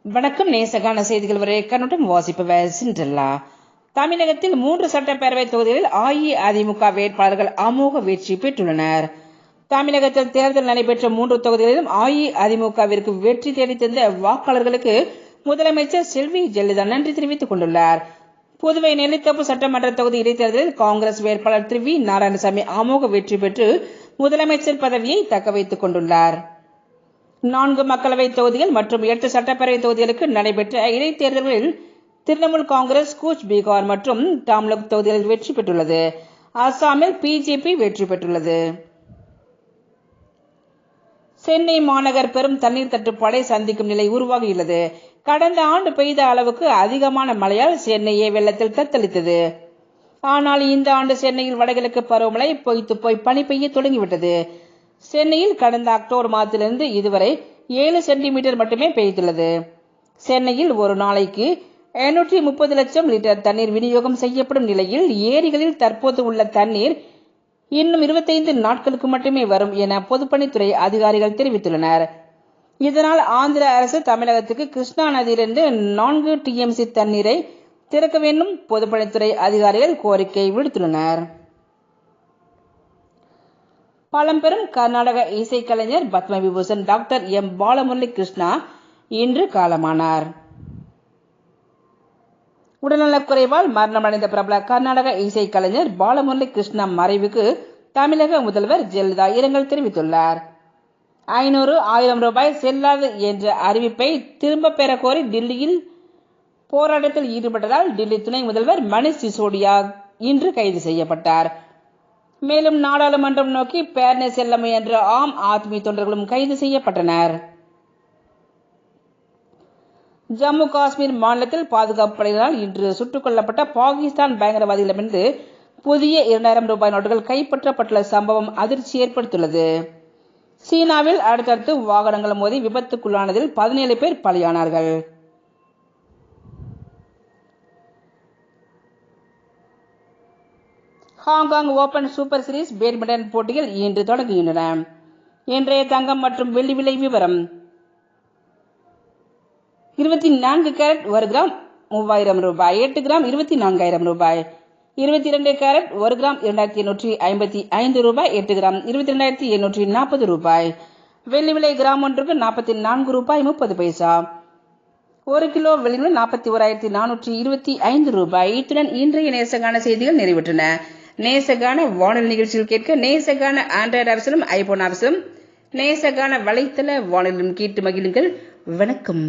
வணக்கம். நேசகான செய்திகள் வரை கண்ணுடன் வாசிப்பவர் சிண்டல்லா. தமிழகத்தில் 3 சட்டப்பேரவை தொகுதிகளில் அஇஅதிமுக வேட்பாளர்கள் அமோக வெற்றி பெற்றுள்ளனர். தமிழகத்தில் தேர்தல் நடைபெற்ற 3 தொகுதிகளிலும் அஇஅதிமுகவிற்கு வெற்றி தேடி தந்த வாக்காளர்களுக்கு முதலமைச்சர் செல்வி ஜெயலலிதா நன்றி தெரிவித்துக் கொண்டுள்ளார். புதுவை நெல்லித்தோப்பு சட்டமன்ற தொகுதி இடைத்தேர்தலில் காங்கிரஸ் வேட்பாளர் திரு வி. நாராயணசாமி அமோக வெற்றி பெற்று முதலமைச்சர் பதவியை தக்க வைத்துக் கொண்டுள்ளார். 4 மக்களவை தொகுதிகள் மற்றும் 8 சட்டப்பேரவை தொகுதிகளுக்கு நடைபெற்ற இடைத்தேர்தல்களில் திரிணாமுல் காங்கிரஸ் கூச் பீகார் மற்றும் டாம்லுக் தொகுதிகளில் வெற்றி பெற்றுள்ளது. அசாமில் பிஜேபி வெற்றி பெற்றுள்ளது. சென்னை மாநகர் பெரும் தண்ணீர் தட்டுப்பாடை சந்திக்கும் நிலை உருவாகியுள்ளது. கடந்த ஆண்டு பெய்த அளவுக்கு அதிகமான மழையால் சென்னையே வெள்ளத்தில் தத்தளித்தது. ஆனால் இந்த ஆண்டு சென்னையில் வடகிழக்கு பருவமழை பொய்த்து போய் பனி பெய்ய தொடங்கிவிட்டது. சென்னையில் கடந்த அக்டோபர் மாதத்திலிருந்து இதுவரை 7 சென்டிமீட்டர் மட்டுமே பெய்துள்ளது. சென்னையில் ஒரு நாளைக்கு 730 லட்சம் லிட்டர் தண்ணீர் விநியோகம் செய்யப்படும் நிலையில் ஏரிகளில் தற்போது உள்ள தண்ணீர் இன்னும் 25 நாட்களுக்கு மட்டுமே வரும் என பொதுப்பணித்துறை அதிகாரிகள் தெரிவித்துள்ளனர். இதனால் ஆந்திர அரசு தமிழகத்துக்கு கிருஷ்ணா நதியிலிருந்து 4 TMC தண்ணீரை திறக்க வேண்டும் பொதுப்பணித்துறை அதிகாரிகள் கோரிக்கை விடுத்துள்ளனர். பழம்பெரும் கர்நாடக இசைக்கலைஞர் பத்ம விபூஷன் டாக்டர் எம். பாலமுரளி கிருஷ்ணா இன்று காலமானார். உடல்நலக்குறைவால் மரணமடைந்த பிரபல கர்நாடக இசைக்கலைஞர் பாலமுரளி கிருஷ்ணா மறைவுக்கு தமிழக முதல்வர் ஜெயலலிதா இரங்கல் தெரிவித்துள்ளார். 500,000 ரூபாய் செல்லாது என்ற அறிவிப்பை திரும்ப பெற கோரி டில்லியில் போராட்டத்தில் ஈடுபட்டதால் டில்லி துணை முதல்வர் மணிஷ் சிசோடியா இன்று கைது செய்யப்பட்டார். மேலும் நாடாளுமன்றம் நோக்கி பேரணி செல்ல முயன்ற ஆம் ஆத்மி தொண்டர்களும் கைது செய்யப்பட்டனர். ஜம்மு காஷ்மீர் மாநிலத்தில் பாதுகாப்பு படையினரால் இன்று சுட்டுக் கொல்லப்பட்ட பாகிஸ்தான் பயங்கரவாதிகளிடமிருந்து புதிய 2000 ரூபாய் நோட்டுகள் கைப்பற்றப்பட்டுள்ள சம்பவம் அதிர்ச்சி ஏற்படுத்தியுள்ளது. சீனாவில் அடுத்தடுத்து வாகனங்கள் மோதி விபத்துக்குள்ளானதில் 17 பேர் பலியானார்கள். Hong Kong open super series badminton போட்டிகள் இன்று தொடங்குகின்றன. இன்றைய தங்கம் மற்றும் வெள்ளி விலை விவரம்: 24 கேரட் 1 கிராம் 3000 ரூபாய், 8 கிராம் 24,000 ரூபாய், 22 கேரட் 1 கிராம் 2855 ரூபாய், 8 கிராம் 22,840 ரூபாய். வெள்ளி விலை கிராம் ஒன்றுக்கு 44 ரூபாய் 30 பைசா. 1 கிலோ வெள்ளி விலை 41,425 ரூபாய். இத்துடன் இன்றைய நேசகான செய்திகள் நிறைவேற்றன. நேசகான வானொலி நிகழ்ச்சியில் கேட்க நேசகான ஆண்ட்ராய்டு ஆப்ஸிலும் ஐபோன் ஆப்ஸிலும் நேசகான வலைத்தள வானொலியிலும் கேட்டு மகிழுங்கள். வணக்கம்.